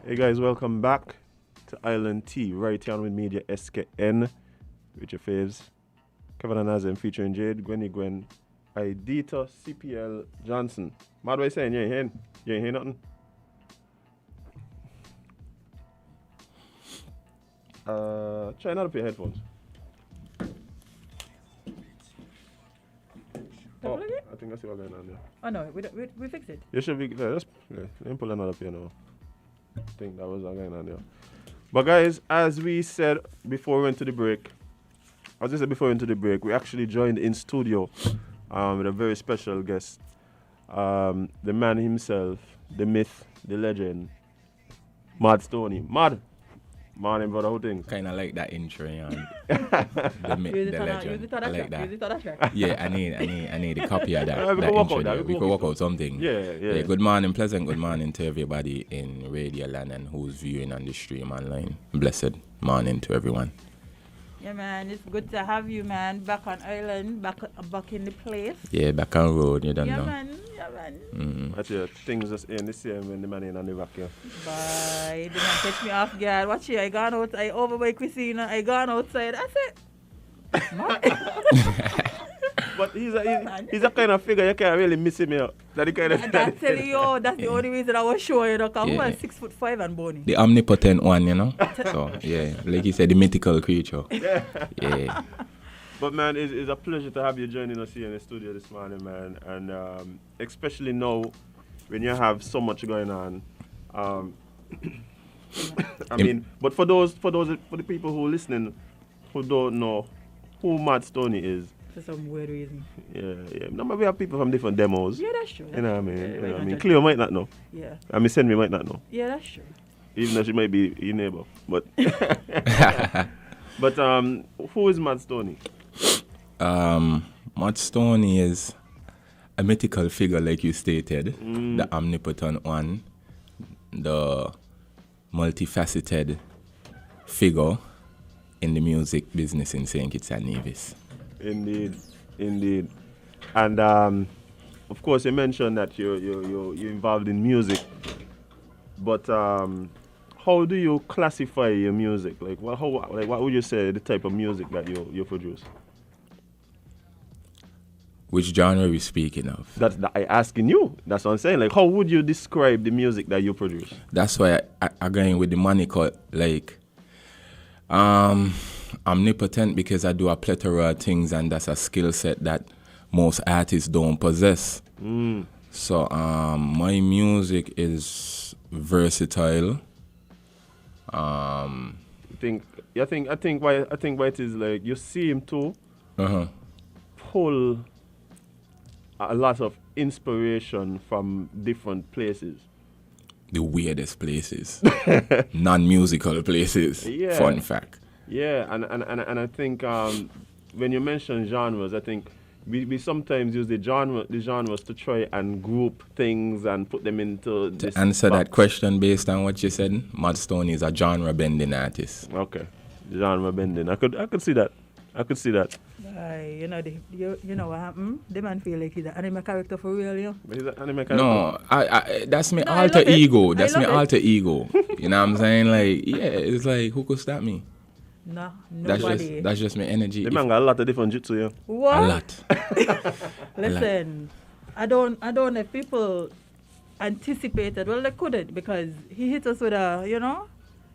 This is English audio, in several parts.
Hey guys, welcome back to Island T, right here on with Media SKN, with your faves, Kevin and Azem featuring Jade, Gwenny Gwen, Idita, CPL, Johnson. Mad way saying, you ain't hear nothing? Try not to put your headphones. Oh, I think I see what's going on there. Oh no, we fixed it. You should be, let me pull another piano. I think that was what's going on there. But guys, as we said before we went to the break, we actually joined in studio with a very special guest. The man himself, the myth, the legend, Mod Stoney. Mod! Morning, brother, how things? Kind of like that intro, yeah. The myth, the legend. I like that. Yeah, I need a copy of that. We can work out that. We can work out something. Yeah. Good morning, pleasant good morning to everybody in Radio Land and who's viewing on the stream online. Blessed morning to everyone. Yeah, man, it's good to have you, man. Back on Island, back in the place. Yeah, back on road, you don't know. Yeah, man. Mm-hmm. That's it. Things just ain't the same when the man ain't on the back here. Bye. They don't catch me off guard. Watch here, I gone out. I over by Christina. I gone outside. That's it. But he's a kind of figure you can't really miss him here. That the kind of I'm telling you, that's the only reason I was showing you. Because who was 6'5" and bony? The omnipotent one, you know. So yeah, like you said, the mythical creature. Yeah. But man, it's a pleasure to have you joining us here in the studio this morning, man. And especially now when you have so much going on. I mean, but for the people who are listening who don't know who Mod Stoney is. For some weird reason. Yeah. No, but we have people from different demos. Yeah, that's true. You know what I mean? Yeah, you know what I mean? judge. Cleo might not know. Yeah. I mean, Senmi might not know. Yeah, that's true. Even though she might be your neighbor. But but who is Mod Stoney? Mod Stoney is a mythical figure, like you stated, the omnipotent one, the multifaceted figure in the music business in St. Kitts and Nevis. Indeed. And of course, you mentioned that you're involved in music. But how do you classify your music? Like, what would you say the type of music that you produce? Which genre are we speaking of? That's I asking you. That's what I'm saying. Like, how would you describe the music that you produce? That's why I going with the moniker, like, omnipotent, because I do a plethora of things, and that's a skill set that most artists don't possess. So my music is versatile. I think why it is like you seem to pull a lot of inspiration from different places. The weirdest places, non-musical places. Yeah. Fun fact. Yeah, and I think when you mention genres, I think we sometimes use the genres to try and group things and put them into this To answer box. that question based on what you said, Mod Stoney is a genre-bending artist. Okay, genre bending. I could see that. You know what happened? The man feel like he's an anime character for real, you know? But he's an anime character. No, I that's my No, I alter love it. ego. I That's love my it. alter ego. You know what I'm saying? Like, yeah, it's like, who could stop me? No, nobody. That's just my energy. The man got a lot of different jutsu, yeah. What? A lot. Listen, I don't know if people anticipated. Well, they couldn't, because he hit us with a, you know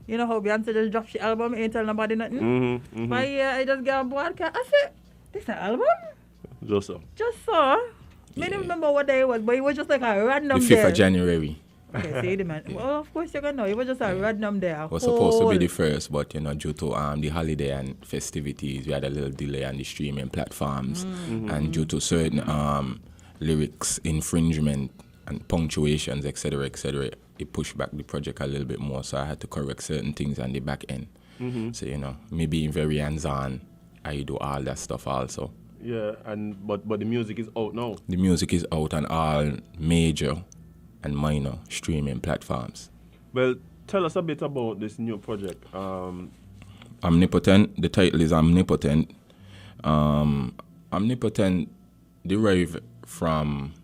how Beyonce just dropped the album, ain't tell nobody nothing. But yeah, I just got a broadcast. I said, this an album? Just so. Just so. I don't remember what day it was, but it was just like a random The 5th day. of January. Okay, see the man. Well, of course you're gonna know. It was just a random day. Was supposed to be the first, but due to the holiday and festivities, we had a little delay on the streaming platforms, and due to certain lyrics infringement and punctuations, etc., it pushed back the project a little bit more. So I had to correct certain things on the back end. So me being very hands-on, I do all that stuff also. Yeah, but the music is out now. The music is out on all major and minor streaming platforms. Well, tell us a bit about this new project. Omnipotent. The title is Omnipotent. Omnipotent derived from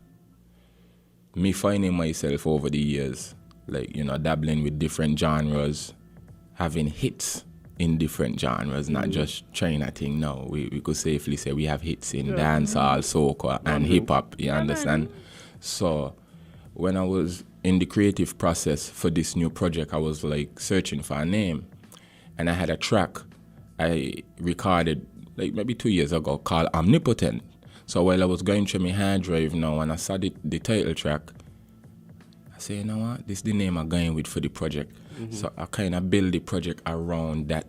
me finding myself over the years like, you know, dabbling with different genres, having hits in different genres, not just China thing. No, we could safely say we have hits in dancehall, soca, and hip hop. You understand? So when I was in the creative process for this new project, I was like searching for a name, and I had a track I recorded like maybe 2 years ago called Omnipotent. So while I was going through my hard drive now and I saw the title track, I say, you know what, this is the name I'm going with for the project. So I kind of build the project around that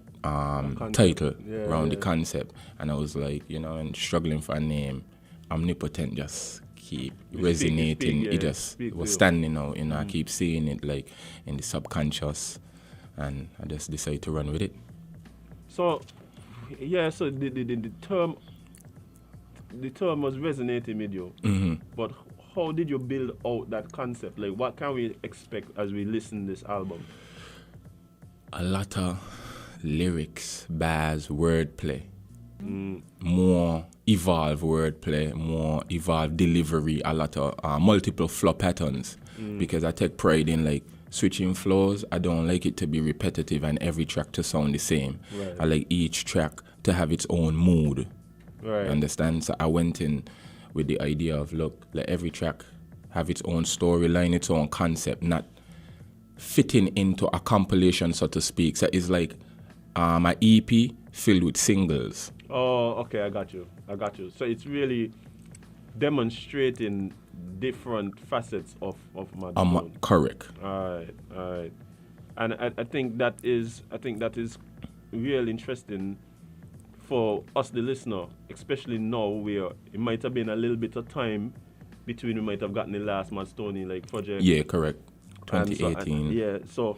title, around the concept. And I was like, you know, and struggling for a name. Omnipotent just keep resonating. It just was standing out, you know, I keep seeing it like in the subconscious, and I just decided to run with it. So, yeah, so the term was resonating with you. But how did you build out that concept? Like, what can we expect as we listen to this album? A lot of lyrics, bars, wordplay. More evolved wordplay, more evolved delivery, a lot of multiple flow patterns. Because I take pride in like switching flows. I don't like it to be repetitive and every track to sound the same. Right. I like each track to have its own mood. Right. Understand? So I went in with the idea of, look, let every track have its own storyline, its own concept, not fitting into a compilation, so to speak. So it's like an EP filled with singles. Oh, okay, I got you. So it's really demonstrating different facets of Mod Stoney. Correct. All right. And I think that is real interesting for us, the listener, especially now where it might have been a little bit of time between we might have gotten the last Mod Stoney like project. Yeah, correct. 2018. So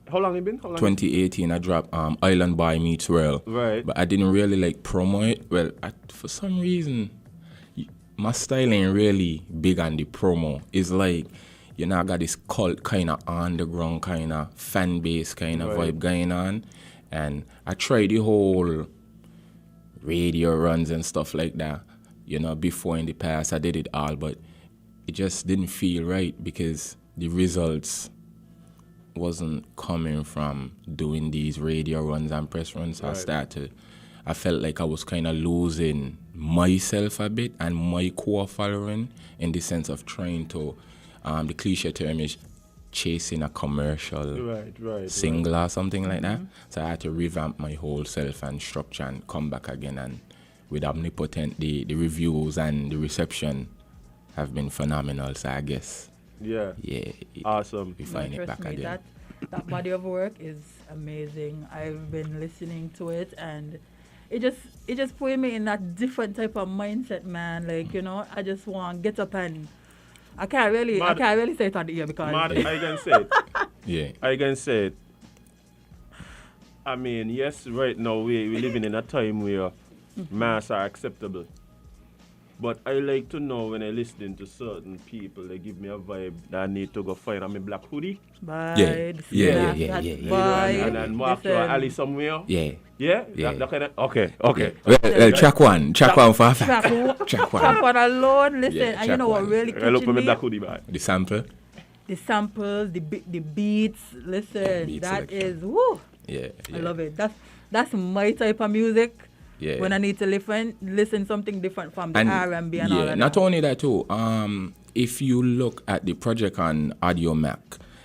how long it been? 2018, I dropped Island Boy Meets World. Right. But I didn't really like promo it. Well, for some reason, my style ain't really big on the promo. It's like, you know, I got this cult kind of underground kind of fan base kind of vibe going on. And I tried the whole radio runs and stuff like that, you know, before in the past. I did it all, but it just didn't feel right because the results wasn't coming from doing these radio runs and press runs. Right. I felt like I was kind of losing myself a bit and my core following in the sense of trying to, the cliche term is chasing a commercial single or something like that. So I had to revamp my whole self and structure and come back again. And with Omnipotent, the reviews and the reception have been phenomenal. So I guess, awesome. We find it back again. That body of work is amazing. I've been listening to it and it just put me in that different type of mindset, man. Like, you know, I just want to get up and I can't really say it on the ear because I can say it. Yeah. I can say it. I mean, yes, right now we're living in a time where masks are acceptable. But I like to know when I listen to certain people, they give me a vibe that I need to go find my black hoodie. Yeah. And walk to an alley somewhere. Yeah. That kind of, okay. Well, track one for a fact. Track one alone, listen, and you know what really I look for catching my me? black hoodie bag. The sample. The samples, the beats, listen, Beat that selection. is, woo, Yeah. I love it. That's my type of music. Yeah. When I need to listen something different from the R&B and all of that. Not only that too. If you look at the project on Audio Mac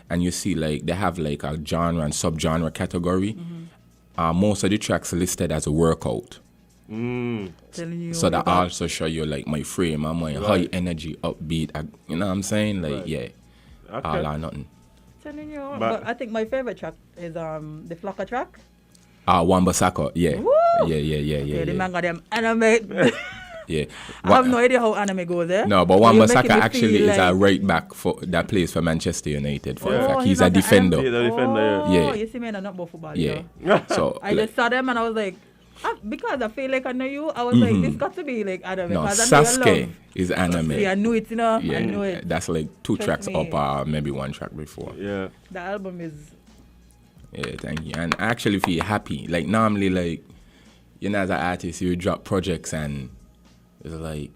and you see like they have like a genre and subgenre category, most of the tracks listed as a workout. Telling you So that also show you like my frame, my high energy, upbeat. You know what I'm saying? Like all or nothing. Telling you, but I think my favorite track is the Flocker track. Wamba Sako, yeah. Woo! Yeah. The man got them anime. Yeah. I have no idea how anime goes there. No, but Wamba Saka actually is a right back for that plays for Manchester United. For in fact, he's a defender. He's a defender, Oh, you see me, I'm not about football. Yeah. You know? So I just saw them and I was like, because I feel like I know you, I was like, this got to be like anime. no, because I know your Sasuke love. is anime. See, I knew it, you know. Yeah, I knew it. that's like 2 Trust tracks me. up, maybe 1 track before. Yeah. The album is. Yeah, thank you. And I actually feel happy. Like normally, like, you know, as an artist, you drop projects and it's like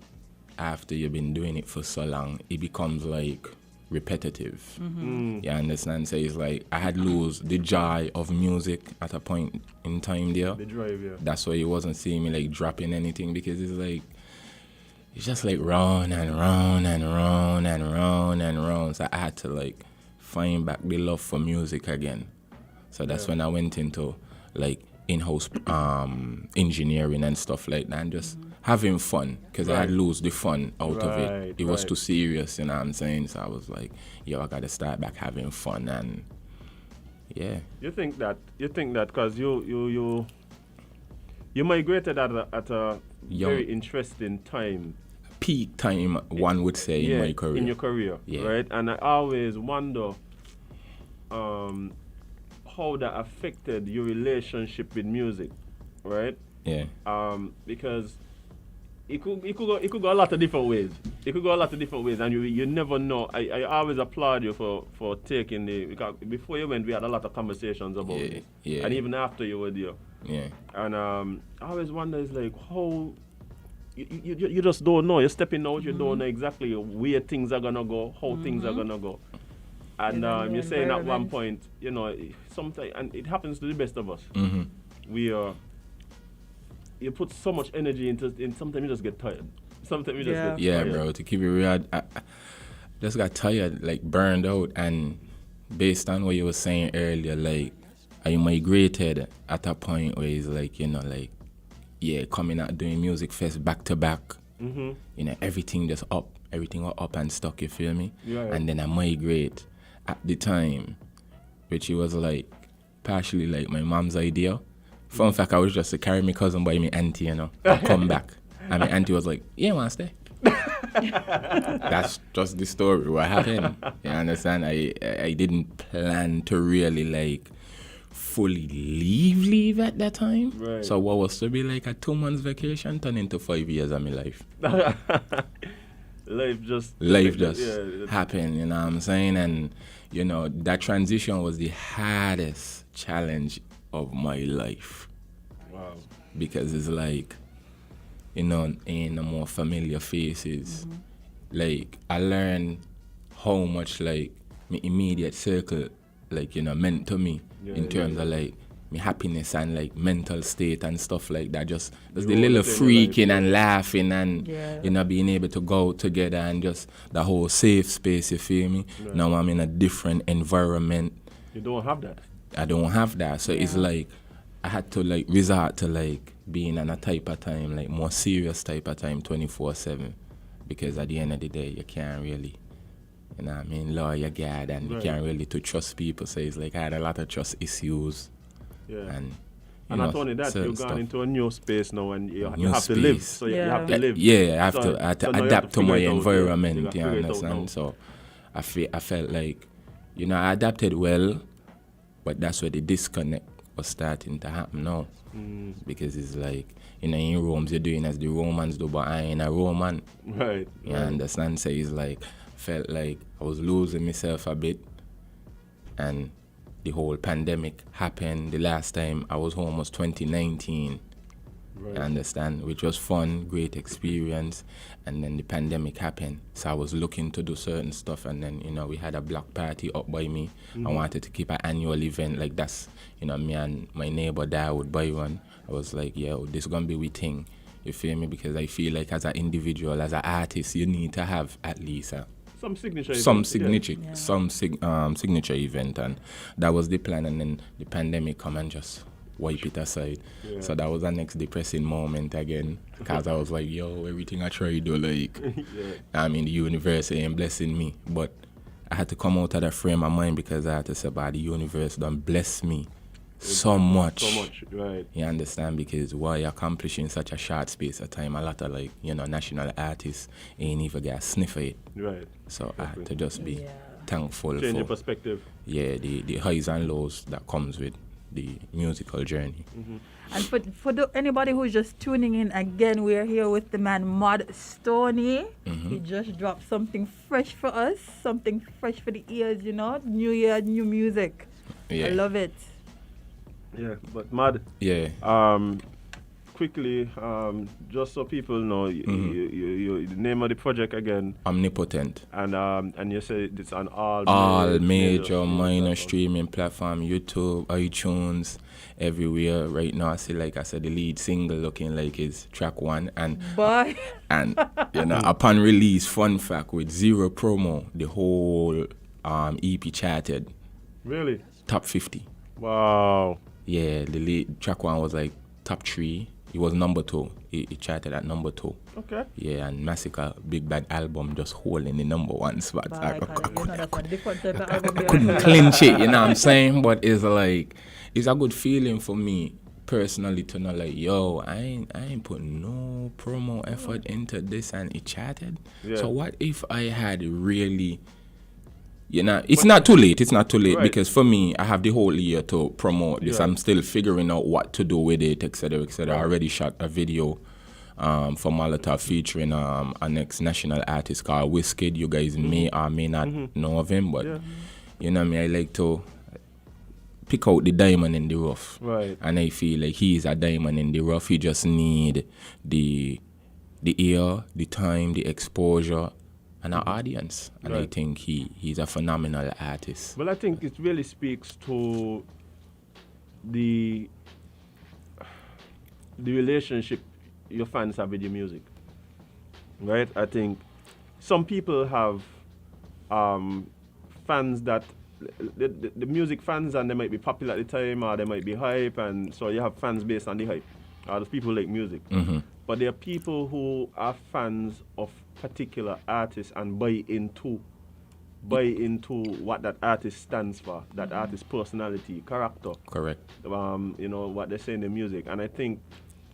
after you've been doing it for so long, it becomes like repetitive. You understand? So it's like I had lose the joy of music at a point in time there. The drive, yeah. That's why you wasn't seeing me like dropping anything, because it's like it's just like round and round and round and round and round. So I had to like find back the love for music again. So that's when I went into like in-house engineering and stuff like that, and just having fun, because I had lose the fun out of it. It was too serious, you know what I'm saying? So I was like, yo, I gotta start back having fun. And yeah. You think that because you migrated at a very interesting time. Peak time, one would say, in my career. In your career, right? And I always wonder how that affected your relationship with music, right? Yeah. Because it could go a lot of different ways. It could go a lot of different ways, and you never know. I always applaud you for taking because before you went, we had a lot of conversations about this. Yeah. And even after you were there. Yeah. And I always wonder, is like how you just don't know. You're stepping out, you don't know exactly where things are gonna go, how things are gonna go. And you're saying at one point, you know, sometimes, and it happens to the best of us. We are. You put so much energy into, sometimes you just get tired. Sometimes you just get tired. Yeah, bro. To keep it real, I just got tired, like burned out, and based on what you were saying earlier, like I migrated at a point where it's like, you know, like coming out doing music fest back to back. You know, everything just up, everything was up and stuck. You feel me? Yeah. And then I migrate at the time, which it was like partially like my mom's idea. Fun fact, I was just to carry my cousin by my auntie, you know, come back. And my auntie was like, yeah, want to stay? That's just the story, what happened. You understand? I didn't plan to really like fully leave at that time. Right. So what was to be like a 2 months vacation turned into 5 years of my life. Life just happened, you know what I'm saying? And, you know, that transition was the hardest challenge of my life. Wow. Because it's like, you know, in the more familiar faces, like I learned how much like my immediate circle, like, you know, meant to me in terms of like my happiness and like mental state and stuff like that. Just the little freaking and laughing and you know, being able to go out together and just the whole safe space, you feel me? Yeah. Now I'm in a different environment. You don't have that. I don't have that. So it's like I had to like resort to like being on a type of time, like more serious type of time 24/7. Because at the end of the day, you can't really, you know what I mean, lawyer your God, and you can't really to trust people. So it's like I had a lot of trust issues. Yeah. And not only that, you've gone into a new space now, and you have to space. live. So you have to live. Yeah, I have to adapt to my environment, you understand? So I felt like, you know, I adapted well, but that's where the disconnect was starting to happen now. Because it's like, you know, in Rome, you're doing as the Romans do, but I ain't a Roman. Right. You understand? So it's like, felt like I was losing myself a bit. And the whole pandemic happened. The last time I was home was 2019. Right. You understand? Which was fun, great experience. And then the pandemic happened. So I was looking to do certain stuff. And then, you know, we had a block party up by me. I wanted to keep an annual event like that's, you know, me and my neighbor there would buy one. I was like, yo, this is going to be we thing. You feel me? Because I feel like as an individual, as an artist, you need to have at least some signature signature event. And that was the plan. And then the pandemic come and just wipe it aside. Yeah. So that was the next depressing moment again. Because I was like, yo, everything I try to do, like, I mean, the universe ain't blessing me. But I had to come out of that frame of mind because I had to say, the universe done bless me so much. So much, right. You understand? Because while you're accomplishing such a short space of time, a lot of, like, you know, national artists ain't even got a sniff of it. Right. So I had to just be thankful Change for your perspective. Yeah, the highs and lows that comes with the musical journey. And for anybody who's just tuning in, again, we're here with the man Mod Stoney. He just dropped something fresh for us, something fresh for the ears, you know. New year, new music. I love it. Yeah, but Mod. Yeah. quickly, just so people know, the name of the project again. Omnipotent. And you say it's on all major minor streaming platform, YouTube, iTunes, everywhere. Right now, I see, like I said, the lead single looking like it's track 1, and upon release, fun fact, with 0 promo, the whole EP charted. Really? Top 50. Wow. Yeah, the lead track 1 was like top 3. It was number 2. It charted at number 2. Okay. Yeah, and Massacre Big Bad album just holding the number 1 spot. I couldn't clinch it, you know what I'm saying? But it's like, it's a good feeling for me personally to know, like, yo, I ain't putting no promo effort into this and it charted. Yeah. So what if I had really, it's not too late. It's not too late, right. Because for me, I have the whole year to promote this. Yeah. I'm still figuring out what to do with it, etc., etc. Right. I already shot a video for Molotov featuring a next national artist called Wizkid. You guys may or may not know of him, but you know what I mean. I like to pick out the diamond in the rough, right? And I feel like he is a diamond in the rough. He just need the ear, the time, the exposure, and our audience, and I think he's a phenomenal artist. Well, I think it really speaks to the relationship your fans have with your music, right? I think some people have fans that the music fans, and they might be popular at the time, or they might be hype, and so you have fans based on the hype. There's people who like music, but there are people who are fans of particular artists and buy into what that artist stands for, that artist's personality, character. Correct. What they say in the music, and I think,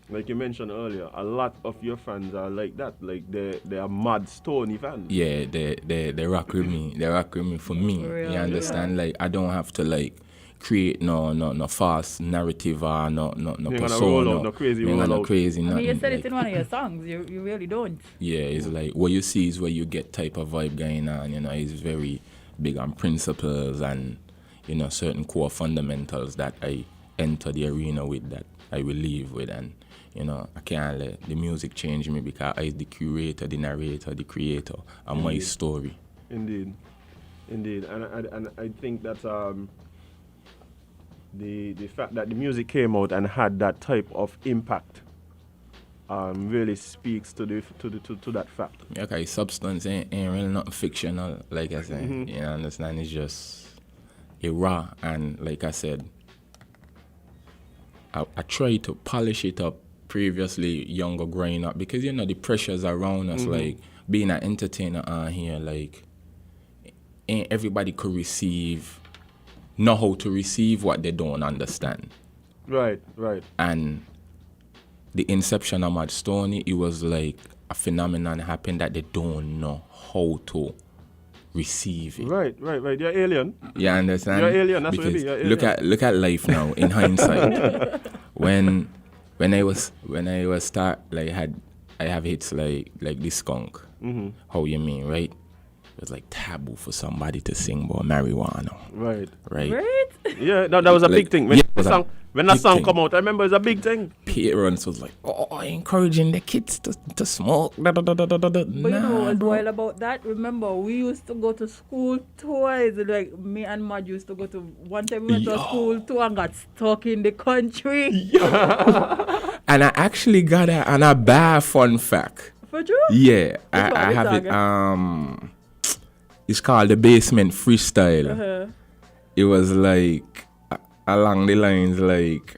like you mentioned earlier, a lot of your fans are like that. Like they are Mod Stoney fans. Yeah, they rock with me. They rock with me for me. Really? You understand? Like, I don't have to like create no false narrative or no persona. No crazy. Nothing. I mean, you said it in one of your songs. You really don't. Yeah, it's like what you see is where you get type of vibe going on. It's very big on principles and certain core fundamentals that I enter the arena with, that I will leave with, and I can't let the music change me, because I is the curator, the narrator, the creator of my story. Indeed, and I think that the fact that the music came out and had that type of impact really speaks to that fact. Okay, substance ain't really nothing fictional, like I said. You understand? It's just raw, and like I said, I try to polish it up previously, younger, growing up, because the pressures around us, like being an entertainer on here, like ain't everybody could know how to receive what they don't understand. Right. And the inception of Mod Stoney, it was like a phenomenon happened that they don't know how to receive it. Right. You're alien. You understand? You're alien. That's because what it is. Look at life now in hindsight. when I was start, like I have hits like this skunk. How you mean, right? It was like taboo for somebody to sing about marijuana. Right. Yeah, that was a big thing. When that song come out, I remember it was a big thing. Parents was like, encouraging the kids to smoke. But you know what's wild about that? Remember, we used to go to school twice. Like, me and Mad used to go to, one time we went to school too and got stuck in the country. And I actually got a bad fun fact. For true? Yeah, I have it. It's called the Basement Freestyle. It was like along the lines like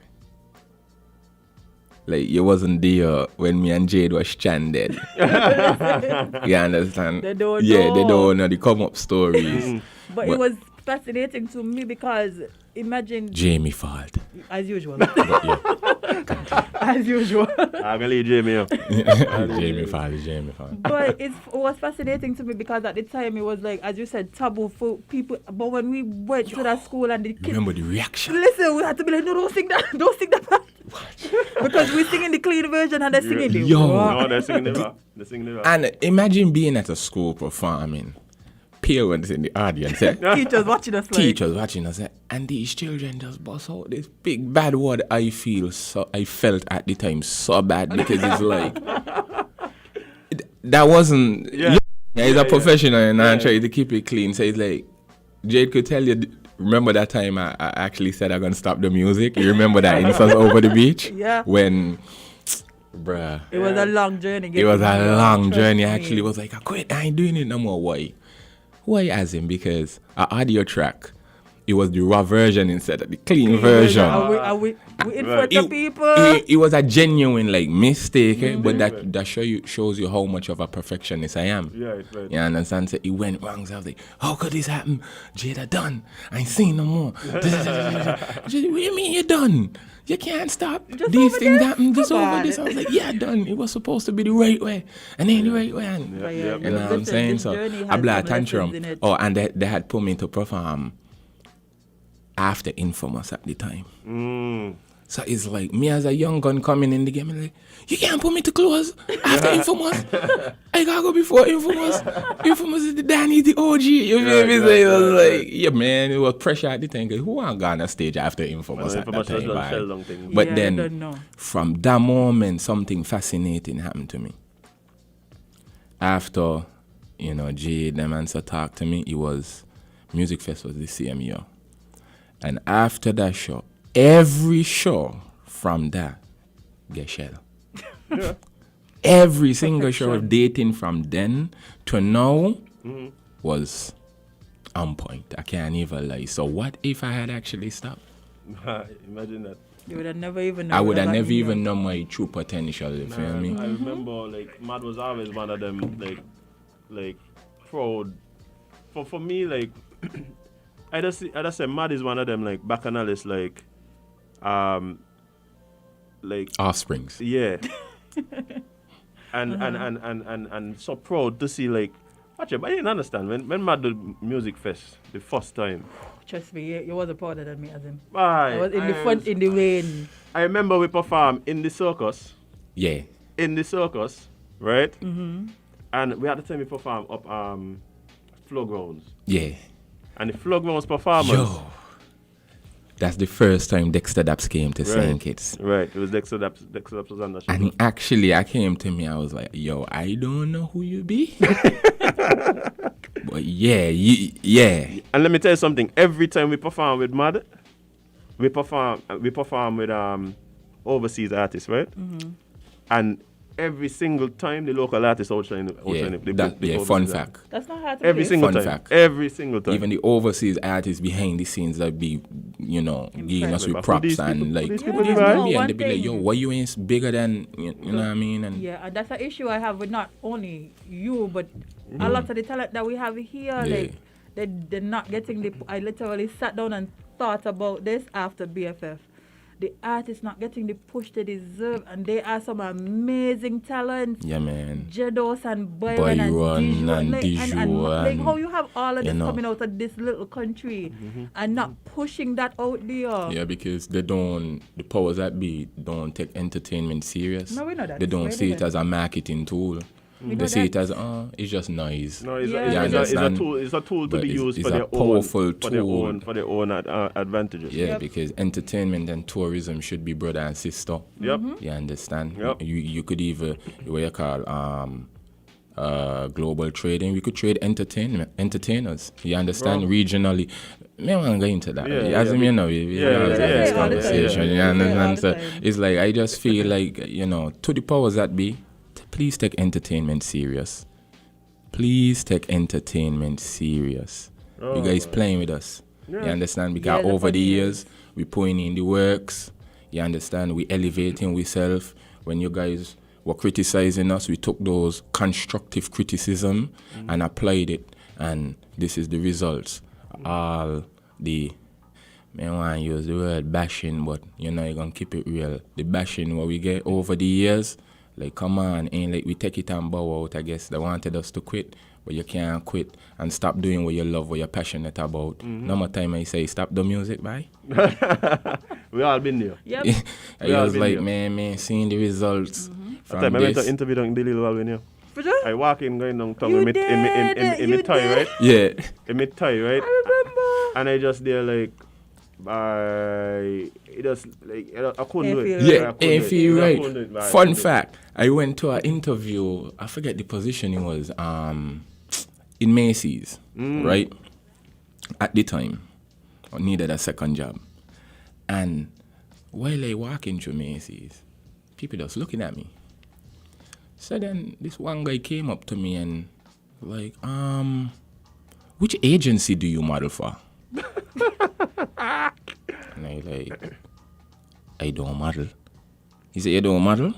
you wasn't there when me and Jade was stranded. You understand? They don't know. Yeah, they don't know the come up stories. But it was fascinating to me because imagine Jamie fault. As usual. As usual. I'm gonna leave Jamie up. Jamie fault. But it was fascinating to me because at the time it was like, as you said, taboo for people. But when we went to that school and the kids, remember the reaction. Listen, we had to be like, no, don't sing that part. Because we're singing the clean version and they're singing No, they're singing the rap. And imagine being at a school performing. pale ones in the audience. Eh? Teachers watching us. Teachers watching us, eh? And these children just bust out this big bad word. I felt at the time so bad because it's like that wasn't. Yeah. He's a professional and I try to keep it clean. So it's like Jade could tell you. Remember that time I actually said I'm gonna stop the music? You remember that instance over the beach? Yeah. When, bruh. It was a long journey. It was a long journey. Actually, it was like I quit. I ain't doing it no more. Why? Why as in? Because our audio track, it was the raw version instead of the clean version. Are we in front of people? It was a genuine like mistake, but that shows you how much of a perfectionist I am. Right. You understand? So it went wrong. So I was like, how could this happen? Jada done. I ain't seen no more. What do you mean you done? You can't stop. Just These over things this? happen just Come over on. this. I was like, yeah, done. It was supposed to be the right way. And ain't the right way. And, Yeah. you know what I'm saying? So I blew a tantrum. Oh, and they had put me to perform after Infamous at the time. So it's like me as a young gun coming in the game and like, you can't put me to close after Infamous. I gotta go before Infamous. Infamous is the Danny, the OG. You feel me? So it was like, yeah, man, it was pressure at the time. Cause who ain't gone on stage after Infamous at that time? Right? But Yeah, I then don't know. from that moment, something fascinating happened to me. After, Jade, them and so talked to me, it was Music Fest was the same year. And after that show, every show from that get shell. Every single show dating from then to now was on point. I can't even lie. So what if I had actually stopped? Imagine that. You would have never even known. I would have never even known my true potential. You feel me? I remember like Mad was always one of them like proud. For me like I just say Mad is one of them like bacchanalists like Offsprings. Yeah. and so proud to see like watch it, but I didn't understand when Mad did Music Fest the first time. Trust me, you wasn't prouder than me as him. I was in the front in the rain. I remember we performed in the circus. Yeah. In the circus, right? Mm-hmm. And we had to time we perform up Flow Grounds. Yeah. And the Flow Grounds performance. Yo. That's the first time Dexter Daps came to St. Kitts. Right, it was Dexter Daps was on the show. And he actually, I came to me, I was like, yo, I don't know who you be. But yeah. And let me tell you something, every time we perform with Mad, we perform with overseas artists, right? Mm-hmm. And every single time the local artists outshine the fun fact. That's not hard to Every believe. single Fun time. fact. Every single time. Even the overseas artists behind the scenes that be, giving us with But who props these and people- like, who these who people these be, right? men be? One And they be like, thing. yo, why you ain't bigger than, you know what I mean? And Yeah, and that's an issue I have with not only you, but a lot of the talent that we have here. Yeah. Like, they're not getting the. I literally sat down and thought about this after BFF. The artists not getting the push they deserve, and they are some amazing talent. yeah, man. Jedos and Byron and Dijon like and how you have all of this know. coming out of this little country and not pushing that out there. Yeah, because the powers that be don't take entertainment serious. No, we know that. They don't We see know it that. as a marketing tool. We They know see it that. as, it's just noise. No, it's, Yeah. a, it's, You a, it's, a, understand? tool. It's a tool to But be it's- used it's for a their powerful own, tool. for their own advantages. Yeah, Yep. because entertainment and tourism should be brother and sister. Yep. You understand? Yep. You could even what you call global trading. We could trade entertainers. You understand? Bro. Regionally. Me want to go into that. Yeah, As yeah, in, we have this all the conversation. time. You Yeah, all understand? the So time. it's like I just feel like to the powers that be, please take entertainment serious. Please take entertainment serious. You guys playing with us. Yeah. You understand? Because Yeah, over the funny years, we putting in the works. You understand? We elevating ourselves. When you guys were criticizing us, we took those constructive criticism and applied it. And this is the results. All the, I want to use the word bashing, but you're going to keep it real. The bashing what we get over the years, like, come on, ain't like we take it and bow out, I guess. They wanted us to quit, but you can't quit and stop doing what you love, what you're passionate about. No more time I say, stop the music, bye. We all been there. Yep. I We all was been like, there. man, seeing the results That from time I went to this. interview down in Delhi while we there. For sure? I walk in going down town You in me did. tie, right? Yeah. In me tie, right? I remember. And I just there like, it just like I couldn't do it. Ain't feel Yeah, I couldn't ain't do it. feel I right. couldn't do it, man. I Fun couldn't do it. fact, I went to an interview, I forget the position it was, in Macy's, right? At the time, I needed a second job. And while I walking through Macy's, people just looking at me. So then this one guy came up to me and like, which agency do you model for? And I like, I don't model. He said, you don't model?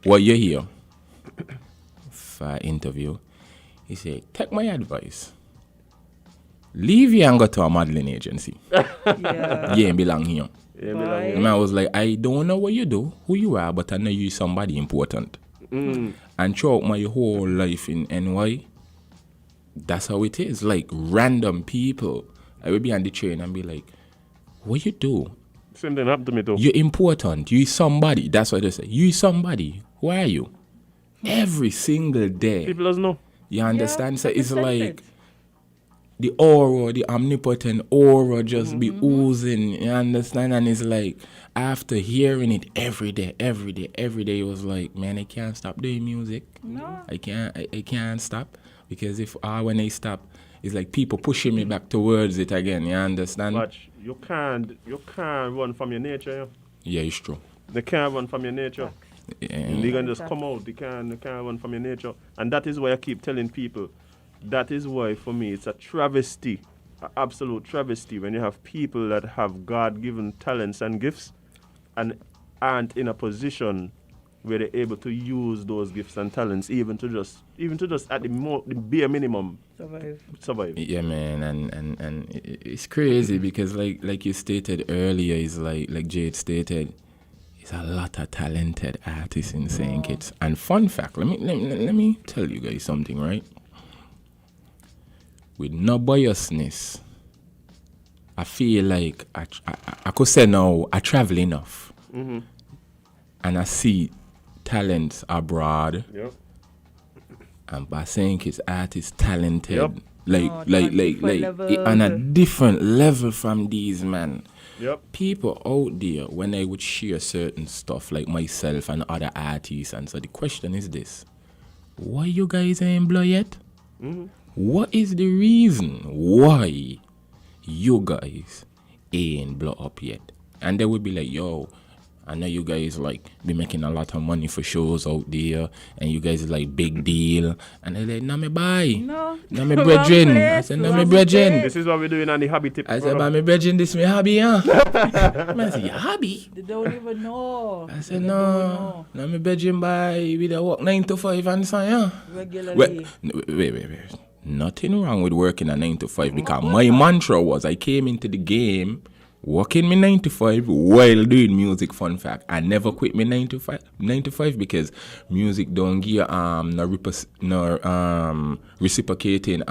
What you here? For interview. He said, take my advice. Leave here and go to a modeling agency. Yeah. You ain't belong here. Yeah, me Boy. like, And I was like, I don't know what you do, who you are, but I know you somebody important. And throughout my whole life in NY, that's how it is. Like random people. I would be on the train and be like, what you do? same thing happened to me too. You're important. You somebody. That's what they say. You somebody. Who are you? Every single day. People doesn't know. You understand? So I it's can sense like it. the aura, the omnipotent aura just be oozing. You understand? And it's like after hearing it every day, it was like, man, I can't stop doing music. No. I can't stop. Because if when I stop, it's like people pushing me back towards it again. You understand? But you can't run from your nature. Yeah, it's true. They can't run from your nature. Yeah. They can just come out. They can't run from your nature. And that is why I keep telling people, that is why for me it's a travesty, an absolute travesty when you have people that have God-given talents and gifts and aren't in a position where they're able to use those gifts and talents even to just at the bare minimum survive. Yeah, man, and it's crazy because like you stated earlier, is like Jade stated, there's a lot of talented artists in St. Kitts. And fun fact, let me tell you guys something, right? With no biasness, I feel like I could say now I travel enough, and I see talents abroad. Yep. And by saying his art is talented, Yep. on a different level from these men. Yep. People out there, when I would share certain stuff like myself and other artists, and so the question is this: why you guys ain't blow yet? What is the reason why you guys ain't blow up yet? And they would be like, yo, I know you guys like be making a lot of money for shows out there, and you guys is like big deal. And they're like, nah, me buy. No. Nah, me brethren. I said, nah, me brethren. This is what we're doing on the hobby tip. I said, but me brethren, this me hobby, huh? I said, your hobby? They don't even know. I said, no. Nah, me brethren buy, we da work 9 to 5 and so, yeah. Regularly. Wait. Nothing wrong with working a 9 to 5 because my mantra was I came into the game working me 9 to 5 while doing music. Fun fact, I never quit me 9 to 5 because music don't give reciprocating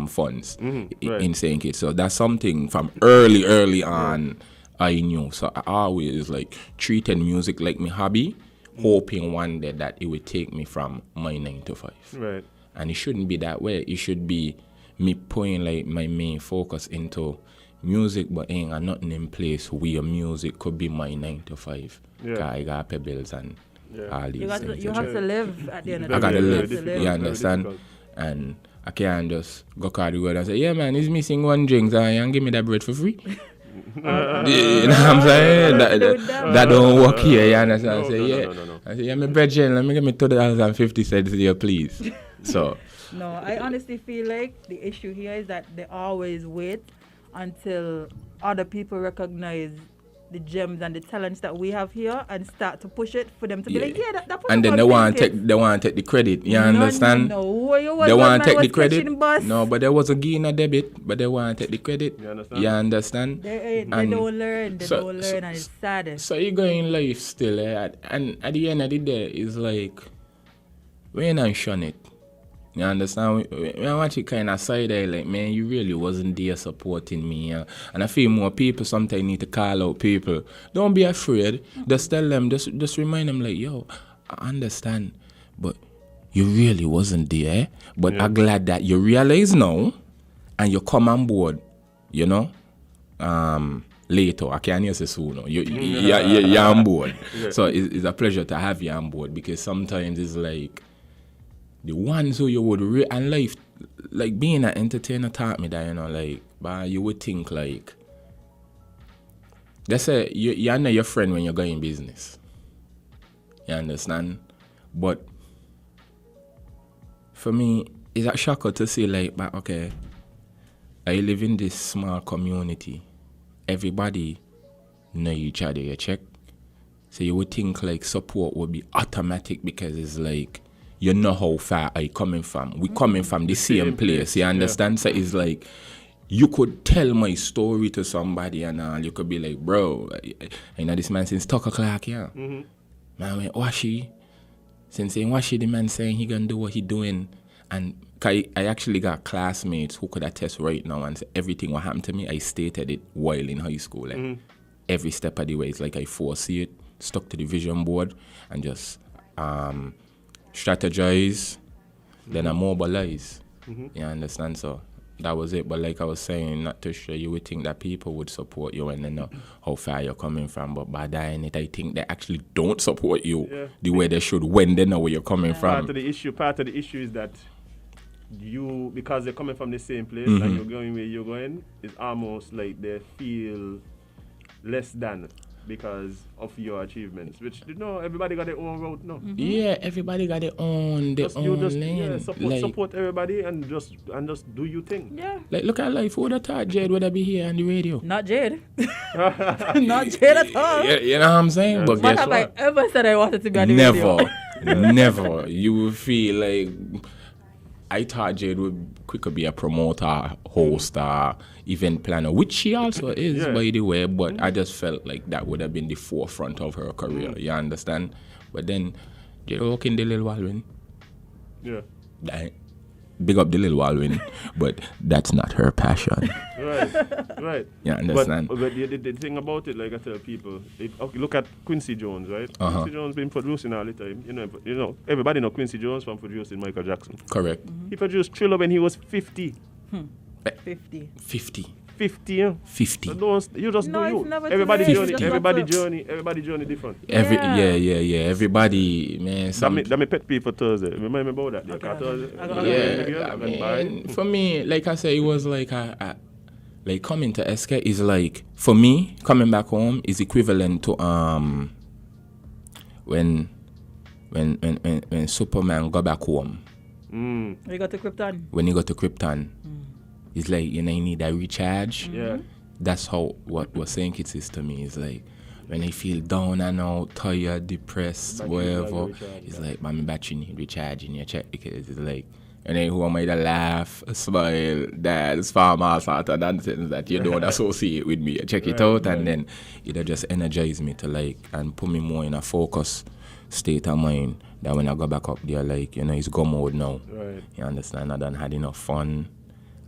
funds in St. Kitts. So that's something from early on I knew. So I always like treated music like my hobby, hoping one day that it would take me from my 9 to 5. Right. And it shouldn't be that way. It should be me putting like my main focus into music, but ain't got nothing in place where music could be my 9 to 5. Yeah. 'Cause I got pay bills and all these things. You have to live at the end of the I day. gotta Very live. difficult. You understand? Very And I can't just go across the road and say, yeah, man, he's missing one drink, so and give me that bread for free. You know what I'm saying? That don't work here, you understand? I say, No. I say, yeah, my bread, let me give me $2.50 here, please. So. No, I honestly feel like the issue here is that they always wait until other people recognize the gems and the talents that we have here and start to push it for them to be like, yeah, that and then they want to take the credit. You understand? No. They want to take the credit. No, but there was a gain a debit, but they want to take the credit. You understand? You understand? They don't learn. They don't learn, and it's sad. So you go in life still, and at the end of the day, it's like, we ain't shun it. You understand? When I watch it kind of side eye, like, man, you really wasn't there supporting me. And I feel more people sometimes need to call out people. Don't be afraid. Just tell them, just remind them, like, yo, I understand, but you really wasn't there. But I'm glad that you realize now and you come on board, you know. Later, I can't hear say soon. You're on board. So it's a pleasure to have you on board, because sometimes it's like the ones who you would and life, like being an entertainer taught me that, you know, like, but you would think like, let's say you know your friend when you're going business. You understand? But for me, it's a shocker to see like, but okay, I live in this small community. Everybody know each other, you check? So you would think like support would be automatic, because it's like, you know how far I coming from. We coming from the same place, you understand? So it's like, you could tell my story to somebody and you could be like, bro, I know this man since 2 o'clock, yeah. Man went washy. Since saying washy, the man saying he gonna do what he doing. And I actually got classmates who could attest right now and say everything what happened to me, I stated it while in high school. Like, every step of the way, it's like I foresee it, stuck to the vision board, and just strategize, then I mobilize. You understand? So that was it. But like I was saying, not to show you would think that people would support you and they know how far you're coming from. But by dying it, I think they actually don't support you the way they should when they know where you're coming from. Part of the issue is that you, because they're coming from the same place and you're going where you're going, it's almost like they feel less than because of your achievements, which, you know, everybody got their own route now. Yeah, everybody got their own lane. Yeah, support everybody and just do your thing. Yeah. Like, look at life. Who would have thought Jade would be here on the radio? Not Jade. Not Jade at all. You know what I'm saying? Yeah. But What guess have what? I ever said I wanted to be on the radio? Never. You will feel like I thought Jade would quicker be a promoter, host, event planner, which she also is, by the way, but I just felt like that would have been the forefront of her career, you understand? But then, Jade walk in the little Walwin. Yeah. Big up the little Walwin, but that's not her passion. Right. You understand? But the thing about it, like I tell people, look at Quincy Jones, right? Quincy Jones been producing all the time. You know, everybody know Quincy Jones from producing Michael Jackson. Correct. He produced Thriller when he was 50. 50. 50. Yeah. 50. So you just No, do it's you. never Everybody too journey, late. everybody journey different. Yeah. Everybody, man. That me pet people Thursday. Remember about that? For me, like I said, it was like like coming to SK is like, for me, coming back home is equivalent to when Superman got back home. When you got to Krypton. When he got to Krypton, it's like, you know, you need a recharge. Yeah. That's how what Saint Kitts is to me. It's like when I feel down and out, tired, depressed, whatever, it's like my battery need recharging your check, because it's like, and then who am I to laugh, smile, dance, farm, all sort of nonsense that you don't associate with me. Check it out, and then it'll just energize me to like, and put me more in a focus state of mind that when I go back up there, like, you know, it's go mode now. Right. You understand? I done had enough fun.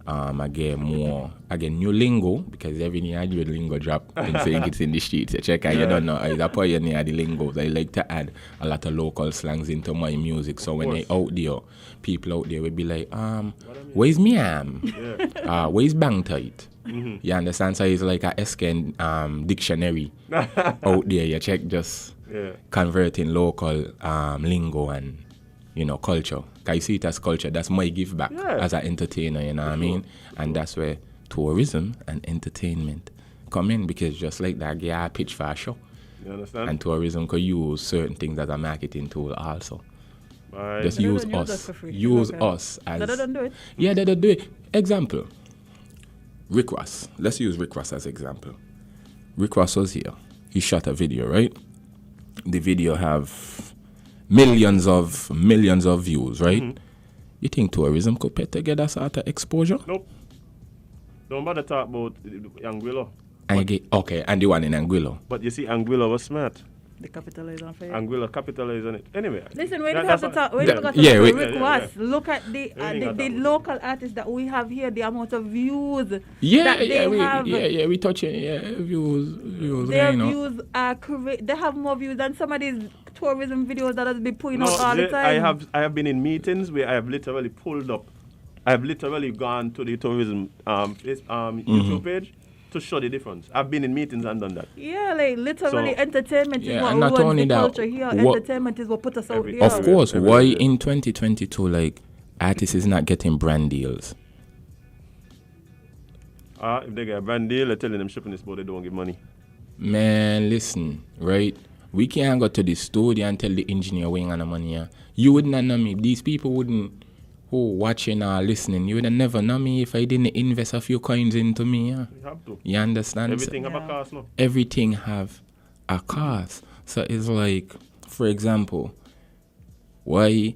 I get new lingo, because every year I do a lingo drop and saying it's in the streets. You check out, you don't know. I pioneer the lingos. I like to add a lot of local slangs into my music. So when they out there, people out there will be like, where's me where's bang tight? You understand? So it's like a SKN dictionary out there. You check, just converting local lingo and, you know, culture. I see it as culture. That's my give back as an entertainer, you know what I mean? And that's where tourism and entertainment come in, because just like that, I pitch for a show. You understand? And tourism could use certain things as a marketing tool also. Right. Just use us. Use us as... They don't do it. Yeah, they don't do it. Example. Rick Ross. Let's use Rick Ross as example. Rick Ross was here. He shot a video, right? The video have millions of views, right? You think tourism could put together sort of exposure? Nope. Don't bother talk about Anguilla. And and the one in Anguilla. But you see, Anguilla was smart. They capitalize on it. And we'll capitalize on it. Anyway. Listen, when that- you that's have to what- talk, when that- you got to yeah, talk we- to Rick yeah, Ross, yeah. look at the Everything got that. local artists that we have here, the amount of views Yeah, that yeah, they have. we touch it. Yeah, views. Their you know. views are correct. They have more views than some of these tourism videos that has been putting No, out all the time. I have been in meetings where I have literally pulled up. I have literally gone to the tourism YouTube page to show the difference. I've been in meetings and done that. Yeah, like literally So- entertainment is Yeah, what and not runs only the that, culture here. what- Entertainment is what put us out Every- here. Of course, Every- why every- in 2022, like, artists is not getting brand deals? If they get a brand deal, they're telling them shipping this, but they don't give money. Man, listen, right? We can't go to the studio and tell the engineer we ain't got no money here. You would not know me. These people wouldn't, watching or listening, you would have never know me if I didn't invest a few coins into me. Yeah? You have to. You understand? Everything have a Yeah. cost now. Everything have a cost. So it's like, for example, why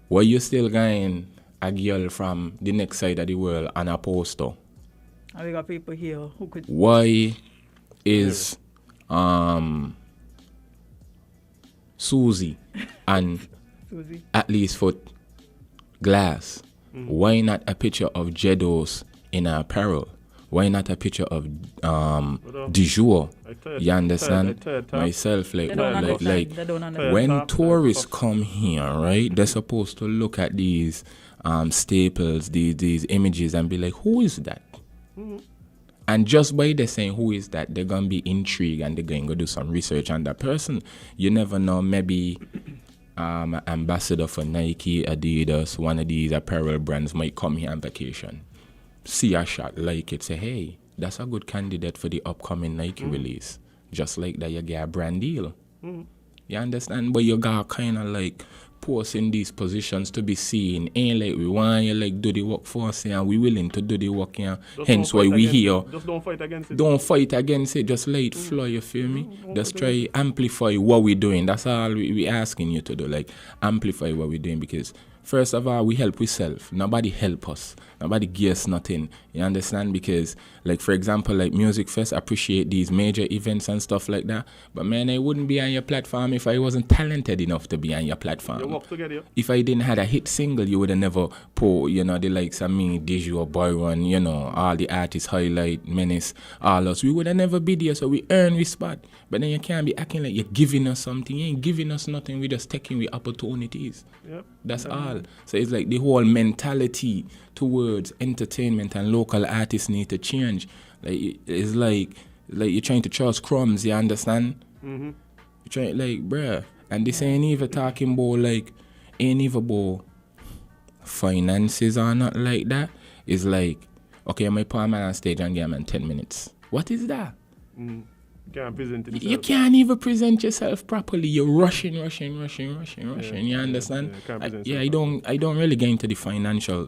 you still getting a girl from the next side of the world on a poster? And we got people here who could. Why is Susie and Susie. at least for glass? Why not a picture of Jedos in her apparel? Why not a picture of du jour? I tell You understand? I tell you. Myself, like, They don't understand. like They don't understand. when Top, tourists top. come here, right? They're supposed to look at these staples, these images, and be like, "Who is that?" And just by they saying who is that, they're gonna be intrigued and they're going to do some research on that person. You never know, maybe an ambassador for Nike, Adidas, one of these apparel brands might come here on vacation, see a shot, like it, say, hey, that's a good candidate for the upcoming Nike release. Just like that, you get a brand deal. You understand? But you got kind of like post in these positions to be seen. Ain't like we want you like do the work for us and we willing to do the work here. Just Hence don't why fight we against here. it. Just don't fight against it. Don't fight against it, just let it flow, you feel me? Just try amplify what we're doing. That's all we asking you to do, like amplify what we're doing, because first of all, we help ourselves. Nobody help us. Nobody give us nothing. You understand? Because, like, for example, like Music Fest, appreciate these major events and stuff like that. But, man, I wouldn't be on your platform if I wasn't talented enough to be on your platform. You work together. If I didn't had a hit single, you would have never put, the likes of me, Deju, Byron, all the artists, Highlight, Menace, all us. We would have never be there, so we earn respect. But then you can't be acting like you're giving us something. You ain't giving us nothing. We're just taking with opportunities. Yep. That's all. So it's like the whole mentality towards entertainment and local artists need to change. Like it's like you're trying to trust crumbs, you understand? You're trying, like, bruh. And this ain't even talking about finances or not like that. It's like, okay, I might put a man on stage and get him in 10 minutes. What is that? You can't present himself. You can't even present yourself properly. You're rushing. You understand? can't present I yourself. don't really get into the financial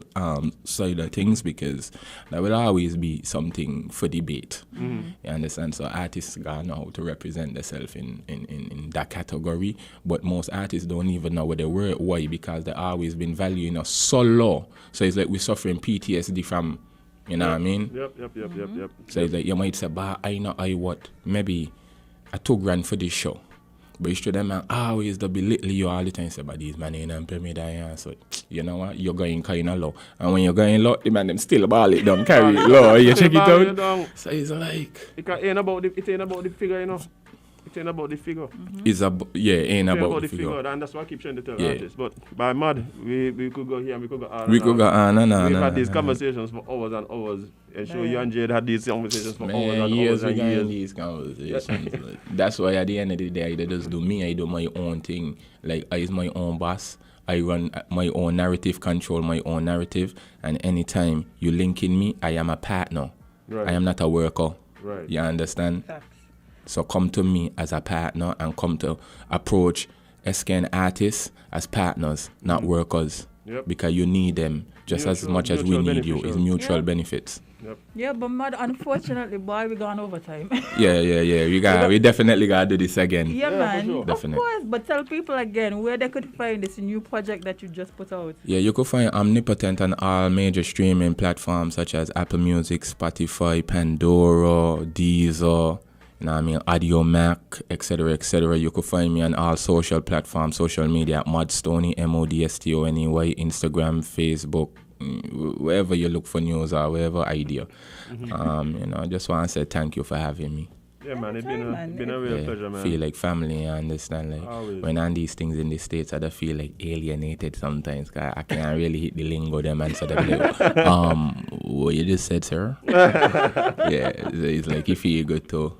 side of things, because that will always be something for debate. You understand? So artists gotta know how to represent themselves in that category. But most artists don't even know what they were. Why? Because they always been valuing us so low. So it's like we're suffering PTSD from. You know what I mean? Yep. So it's like you might say, but I know I what, maybe I $2,000 for this show. But it's true that man always the belittle you all the time. Say, but these man ain't pay me that. So you know what? You're going kind of low. And when you're going low, the man them still ball it down, carry it low. You check it Ball it out. down. So it's like It ain't about the figure, It ain't about the figure. ain't It's about the figure. and that's why I keep trying to tell Yeah. artists. But by Mod, we could go here and we could go on. We and could on. go on. We've had these conversations for hours and hours. And sure, you and Jade had these conversations for hours Man, and years hours we and got years. these conversations. Like, that's why at the end of the day, I just do me. I do my own thing. Like, I is my own boss. I run my own narrative, control my own narrative. And anytime you link in me, I am a partner. Right. I am not a worker. Right. You understand? Facts. So come to me as a partner and come to approach SKN artists as partners, not workers. Yep. Because you need them just as Mutual- much as we mutual need you. It's beneficial. mutual Yeah. benefits. Yep. Yeah, but Mod, unfortunately, boy, we gone overtime. Yeah. We definitely gotta do this again. Yeah, Yeah, for man. sure. Of Definitely. course, but tell people again where they could find this new project that you just put out. Yeah, you can find Omnipotent on all major streaming platforms such as Apple Music, Spotify, Pandora, Deezer. You know what I mean? Audio Mac, etc., etc. You could find me on all social platforms, social media at Mod Stoney, MODSTONEY, Instagram, Facebook, wherever you look for news or wherever idea. I just want to say thank you for having me. Yeah, man, it's been a real pleasure, man. Feel like family, I understand. Like always. when I'm these things in the States, I don't feel like alienated sometimes. Cause I can't really hit the lingo them and sort of like, what you just said, sir? Yeah, it's like you feel good too,